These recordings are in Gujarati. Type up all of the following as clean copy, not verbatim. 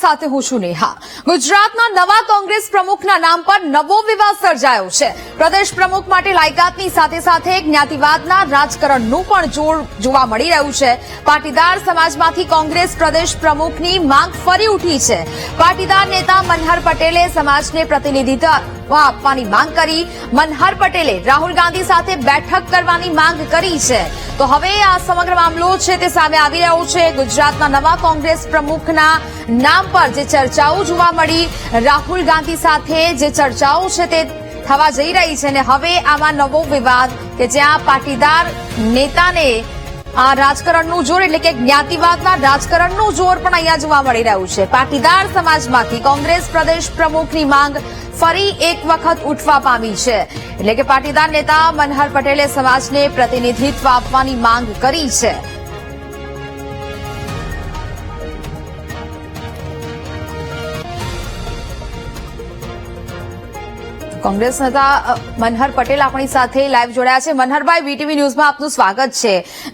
સાથે હું છું નેહા। ગુજરાતના નવા કોંગ્રેસ પ્રમુખના નામ પર નવો વિવાદ સર્જાયો છે। પ્રદેશ પ્રમુખ માટે લાયકાતની સાથે સાથે જ્ઞાતિવાદના રાજકારણનું પણ જોર જોવા મળી રહ્યું છે। પાટીદાર સમાજમાંથી કોંગ્રેસ પ્રદેશ પ્રમુખની માંગ ફરી ઉઠી છે। પાટીદાર નેતા મનહર પટેલે સમાજને પ્રતિનિધિત્વ આપવાની માંગ કરી। મનહર પટેલે રાહુલ ગાંધી સાથે બેઠક કરવાની માંગ કરી છે। તો હવે આ સમગ્ર મામલો છે તે સામે આવી રહ્યો છે। ગુજરાતના નવા કોંગ્રેસ પ્રમુખના નામ પર જે ચર્ચાઓ જોવા મળી, રાહુલ ગાંધી સાથે જે ચર્ચાઓ છે તે થવા જઈ રહી છે અને હવે આમાં નવો વિવાદ કે જ્યાં પાટીદાર નેતાને આ રાજકારણનું જોર એટલે કે જ્ઞાતિવાદના રાજકારણનું જોર પણ અહીંયા જોવા મળી રહ્યું છે। પાટીદાર સમાજમાંથી કોંગ્રેસ પ્રદેશ પ્રમુખની માંગ ફરી એક વખત ઉઠવા પામી છે। એટલે કે પાટીદાર નેતા મનહર પટેલે સમાજને પ્રતિનિધિત્વ આપવાની માંગ કરી છે। કોંગ્રેસ નેતા મનહર પટેલ આપણી સાથે લાઈવ જોડાયા છે। મનહરભાઈ, વીટીવી ન્યૂઝમાં આપનું સ્વાગત છે।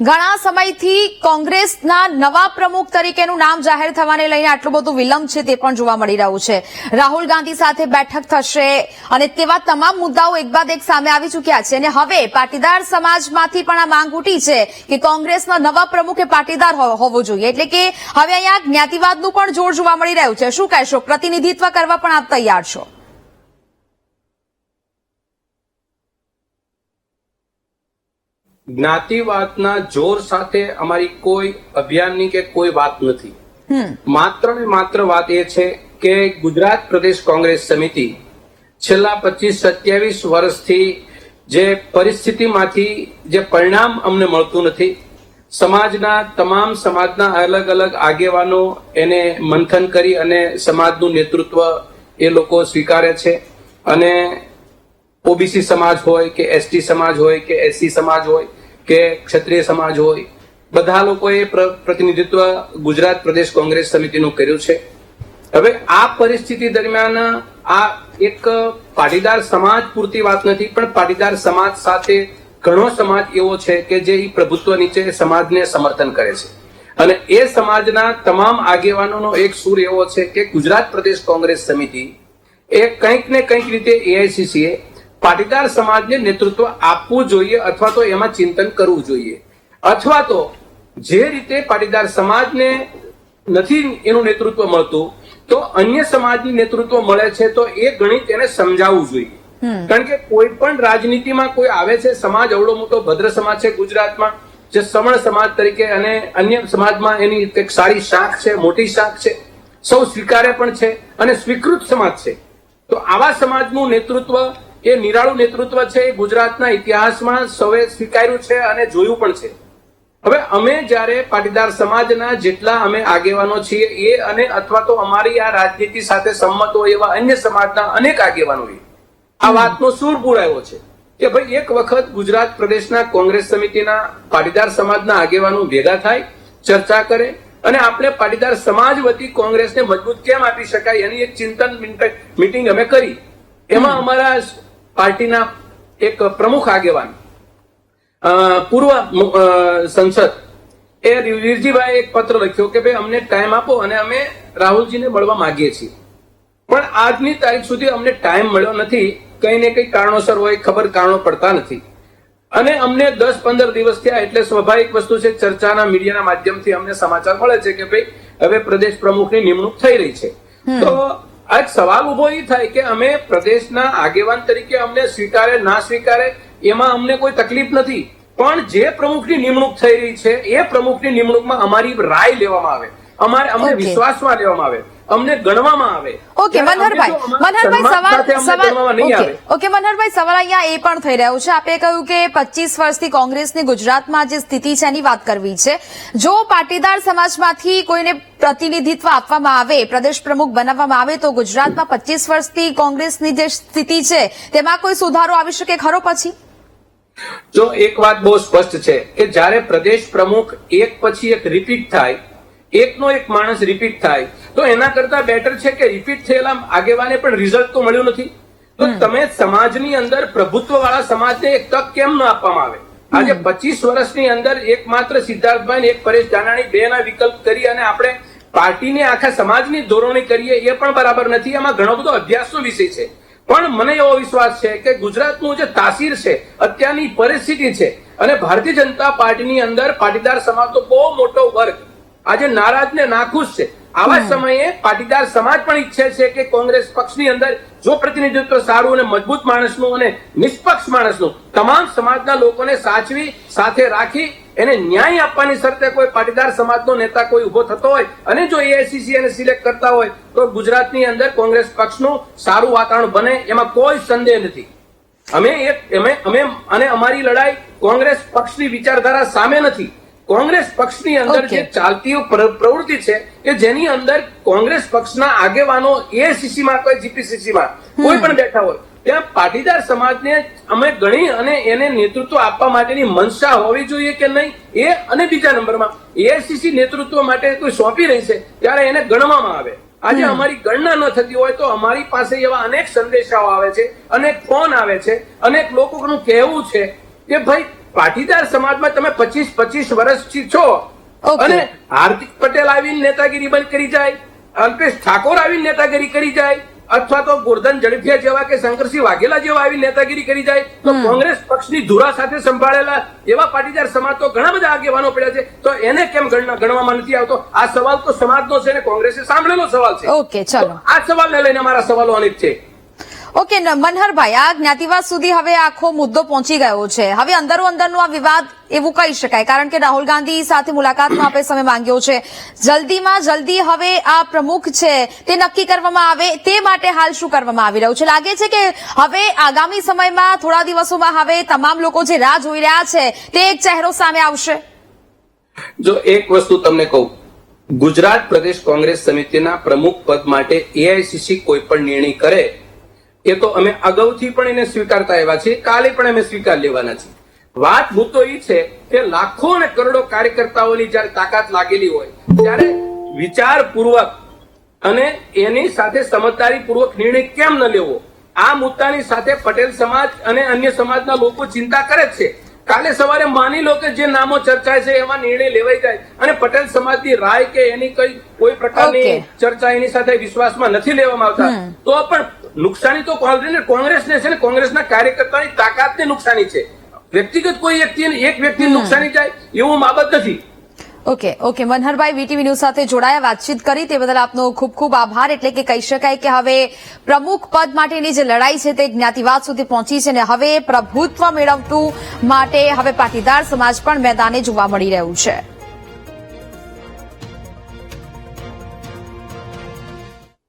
ઘણા સમયથી કોંગ્રેસના નવા પ્રમુખ તરીકેનું નામ જાહેર થવાને લઈને આટલું બધું વિલંબ છે તે પણ જોવા મળી રહ્યું છે। રાહુલ ગાંધી સાથે બેઠક થશે અને તેવા તમામ મુદ્દાઓ એક બાદ એક સામે આવી ચૂક્યા છે અને હવે પાટીદાર સમાજમાંથી પણ આ માંગ ઉઠી છે કે કોંગ્રેસના નવા પ્રમુખ એ પાટીદાર હોવો જોઈએ। એટલે કે હવે અહીંયા જ્ઞાતિવાદનું પણ જોર જોવા મળી રહ્યું છે। શું કહેશો? પ્રતિનિધિત્વ કરવા પણ આપ તૈયાર છો? જ્ઞાતિવાદના જોર સાથે અમારી કોઈ અભિયાનની કે કોઈ વાત નથી। માત્ર ને માત્ર વાત એ છે કે ગુજરાત પ્રદેશ કોંગ્રેસ સમિતિ છેલ્લા 25-27 વર્ષથી જે પરિસ્થિતિમાંથી જે પરિણામ અમને મળતું નથી, તમામ સમાજના અલગ અલગ આગેવાનો એને મંથન કરી અને સમાજનું નેતૃત્વ એ લોકો સ્વીકારે છે અને ઓબીસી સમાજ હોય કે એસટી સમાજ હોય કે એસસી સમાજ હોય કે ક્ષત્રિય સમાજ હોય, બધા લોકોએ પ્રતિનિધિત્વ ગુજરાત પ્રદેશ કોંગ્રેસ સમિતિનું કર્યું છે। હવે આ પરિસ્થિતિ દરમિયાન આ એક પાટીદાર સમાજ પૂરતી વાત નથી, પણ પાટીદાર સમાજ સાથે ઘણો સમાજ એવો છે કે જે પ્રભુત્વ નીચે સમાજને સમર્થન કરે છે અને એ સમાજના તમામ આગેવાનોનો એક સૂર એવો છે કે ગુજરાત પ્રદેશ કોંગ્રેસ સમિતિ એ કંઈક ને કંઈક રીતે એઆઈસીસીએ પાટીદાર સમાજને નેતૃત્વ આપવું જોઈએ અથવા તો એમાં ચિંતન કરવું જોઈએ, અથવા તો જે રીતે પાટીદાર સમાજને નથી એનું નેતૃત્વ મળતું તો અન્ય સમાજની નેતૃત્વ મળે છે તો એ ગણિત એને સમજાવવું જોઈએ। કારણ કે કોઈ પણ રાજનીતિમાં કોઈ આવે છે, સમાજ અવળો મોટો ભદ્ર સમાજ છે ગુજરાતમાં, જે સવર્ણ સમાજ તરીકે અને અન્ય સમાજમાં એની એક સારી શાખ છે, મોટી શાખ છે, સૌ સ્વીકારે પણ છે અને સ્વીકૃત સમાજ છે। તો આવા સમાજનું નેતૃત્વ એ નિરાળું નેતૃત્વ છે, એ ગુજરાતના ઇતિહાસમાં સૌએ સ્વીકાર્યું છે અને જોયું પણ છે। હવે અમે જ્યારે પાટીદાર સમાજના જેટલા અમે આગેવાનો છીએ એ અને અથવા તો અમારી આ રાજનીતિ સાથે સંમત હોય એવા અન્ય સમાજના અનેક આગેવાનોએ આ વાતનો સૂર પુરાવ્યો છે કે ભાઈ એક વખત ગુજરાત પ્રદેશના કોંગ્રેસ સમિતિના પાટીદાર સમાજના આગેવાનો ભેગા થાય, ચર્ચા કરે અને આપણે પાટીદાર સમાજ વતી કોંગ્રેસને મજબૂત કેમ આપી શકાય એની એક ચિંતન મીટિંગ અમે કરી। એમાં અમારા પાર્ટીના એક પ્રમુખ આગેવાન પૂર્વ સંસદ એ વીરજીભાઈ એક પત્ર લખ્યો કે ભાઈ અમને ટાઈમ આપો અને અમે રાહુલજીને મળવા માંગીએ છીએ, પણ આજની તારીખ સુધી અમને ટાઈમ મળ્યો નથી। કઈ ને કઈ કારણોસર હોય, ખબર કારણો પડતા નથી અને અમને 10-15 દિવસ થયા એટલે સ્વાભાવિક વસ્તુ છે, ચર્ચાના મીડિયાના માધ્યમથી અમને સમાચાર મળે છે કે ભાઈ હવે પ્રદેશ પ્રમુખની નિમણૂક થઈ રહી છે। તો આ એક સવાલ ઉભો એ થાય કે અમે પ્રદેશના આગેવાન તરીકે અમને સ્વીકારે ના સ્વીકારે એમાં અમને કોઈ તકલીફ નથી, પણ જે પ્રમુખની નિમણૂક થઈ રહી છે એ પ્રમુખની નિમણૂકમાં અમારી રાય લેવામાં આવે, અમને વિશ્વાસમાં લેવામાં આવે, અમને ગણવામાં આવે। ઓકે મનહરભાઈ, સવાલ અહીંયા એ પણ થઈ રહ્યો છે, આપે કહ્યું કે 25 વર્ષથી કોંગ્રેસની ગુજરાતમાં જે સ્થિતિ છે એની વાત કરવી છે। જો પાટીદાર સમાજમાંથી કોઈને પ્રતિનિધિત્વ આપવામાં આવે, પ્રદેશ પ્રમુખ બનાવવામાં આવે તો ગુજરાતમાં 25 વર્ષથી કોંગ્રેસની જે સ્થિતિ છે તેમાં કોઈ સુધારો આવી શકે ખરો? પછી જો એક વાત બહુ સ્પષ્ટ છે કે જ્યારે પ્રદેશ પ્રમુખ એક પછી એક રિપીટ થાય, એકનો એક માણસ રિપીટ થાય તો એના કરતા બેટર છે કે રિપીટ થયેલા આગેવાને પણ રિઝલ્ટ તો મળ્યું નથી તો તમે સમાજની અંદર પ્રભુત્વ વાળા સમાજને એક તક કેમ ન આપવામાં આવે? આજે 25 વર્ષની અંદર એકમાત્ર સિદ્ધાર્થભાઈ એક પરેશ જાનાણી બે ના વિકલ્પ કરી અને આપણે પાર્ટીને આખા સમાજની ધોરણે કરીએ એ પણ બરાબર નથી. એમાં ઘણો બધો અભ્યાસનો વિષય છે. પણ મને એવો વિશ્વાસ છે કે ગુજરાતનું જે તાસીર છે, અત્યારની પરિસ્થિતિ છે, અને ભારતીય જનતા પાર્ટીની અંદર પાટીદાર સમાજનો બહુ મોટો વર્ગ આજે નારાજ ને નાખુશ છે. આવા સમયે પાટીદાર સમાજ પણ ઈચ્છે છે કે કોંગ્રેસ પક્ષની અંદર જો પ્રતિનિધિત્વ સારું અને મજબૂત માણસનું અને નિષ્પક્ષ માણસનું તમામ સમાજના લોકોને સાચવી સાથે રાખી એને ન્યાય આપવાની શરતે કોઈ પાટીદાર સમાજનો નેતા કોઈ ઉભો થતો હોય અને જો એઆઈસીસી એને સિલેક્ટ કરતા હોય તો ગુજરાતની અંદર કોંગ્રેસ પક્ષનું સારું વાતાવરણ બને, એમાં કોઈ સંદેહ નથી. અમે અમારી લડાઈ કોંગ્રેસ પક્ષની વિચારધારા સામે નથી. કોંગ્રેસ પક્ષની અંદર જે ચાલતી પ્રવૃત્તિ છે કે જેની અંદર કોંગ્રેસ પક્ષના આગેવાનો એઆઈસીસી માં કોઈ જીપીસીસી માં કોઈ પણ બેઠા હોય ત્યાં પાટીદાર સમાજને અમે ગણી અને એને નેતૃત્વ આપવા માટેની મનસા હોવી જોઈએ કે નહીં એ, અને બીજા નંબરમાં એઆઈસીસી નેતૃત્વ માટે કોઈ સોંપી રહી છે ત્યારે એને ગણવામાં આવે. આજે અમારી ગણના ન થતી હોય તો અમારી પાસે એવા અનેક સંદેશાઓ આવે છે, અનેક ફોન આવે છે, અનેક લોકોનું કહેવું છે કે ભાઈ પાટીદાર સમાજમાં તમે 25 વર્ષથી છો અને હાર્દિક પટેલ આવીને નેતાગીરી બંધ કરી જાય, અલ્પેશ ઠાકોર આવીને નેતાગીરી કરી જાય, અથવા તો ગોરધન ઝડફિયા જેવા કે શંકરસિંહ વાઘેલા જેવા આવી નેતાગીરી કરી જાય તો કોંગ્રેસ પક્ષની ધુરા સાથે સંભાળેલા એવા પાટીદાર સમાજ તો ઘણા બધા આગેવાનો પડ્યા છે, તો એને કેમ ગણવામાં નથી આવતો? આ સવાલ તો સમાજનો છે ને કોંગ્રેસે સાંભળેલો સવાલ છે. ઓકે, ચાલો આ સવાલને લઈને અમારા સવાલો અનેક છે. ઓકે મનહરભાઈ, આ જ્ઞાતિવાદ સુધી હવે આખો મુદ્દો પહોંચી ગયો છે. હવે અંદરનો આ વિવાદ એવું કહી શકાય, કારણ કે રાહુલ ગાંધી સાથે મુલાકાતનો આપણે સમય માંગ્યો છે. જલ્દીમાં જલ્દી હવે આ પ્રમુખ છે તે નક્કી કરવામાં આવે તે માટે હાલ શું કરવામાં આવી રહ્યું છે? લાગે છે કે હવે આગામી સમયમાં થોડા દિવસોમાં હવે તમામ લોકો જે રાહ જોઈ રહ્યા છે તે એક ચહેરો સામે આવશે? જો એક વસ્તુ તમને કહું, ગુજરાત પ્રદેશ કોંગ્રેસ સમિતિના પ્રમુખ પદ માટે એઆઈસીસી કોઈ પણ નિર્ણય કરે એ તો અમે અગાઉથી પણ એને સ્વીકારતા આવ્યા છીએ, કાલે પણ અમે સ્વીકાર લેવાના છીએ. વાત મુદ્દો એ છે કે લાખો અને કરોડો કાર્યકર્તાઓની જયારે તાકાત લાગેલી હોય ત્યારે વિચારપૂર્વક અને એની સાથે સમજદારીપૂર્વક નિર્ણય કેમ ન લેવો, આ મુદ્દાની સાથે પટેલ સમાજ અને અન્ય સમાજના લોકો ચિંતા કરે છે. કાલે સવારે માની લો કે જે નામો ચર્ચાય છે એમાં નિર્ણય લેવાઈ જાય અને પટેલ સમાજની રાય કે એની કોઈ પ્રકારની ચર્ચા એની સાથે વિશ્વાસમાં નથી લેવામાં આવતા તો પણ નુકસાની તો કોંગ્રેસને છે ને કોંગ્રેસના કાર્યકર્તાની તાકાતને નુકસાની છે. વ્યક્તિગત કોઈ એક વ્યક્તિને નુકસાની જાય એવું બાબત નથી. ઓકે મનહરભાઈ, વીટીવી ન્યૂઝ સાથે જોડાયા, વાતચીત કરી તે બદલ આપનો ખૂબ ખૂબ આભાર. એટલે કે કહી શકાય કે હવે પ્રમુખ પદ માટેની જે લડાઈ છે તે જ્ઞાતિવાદ સુધી પહોંચી છે અને હવે પ્રભુત્વ મેળવતું માટે હવે પાટીદાર સમાજ પણ મેદાને જોવા મળી રહ્યું છે.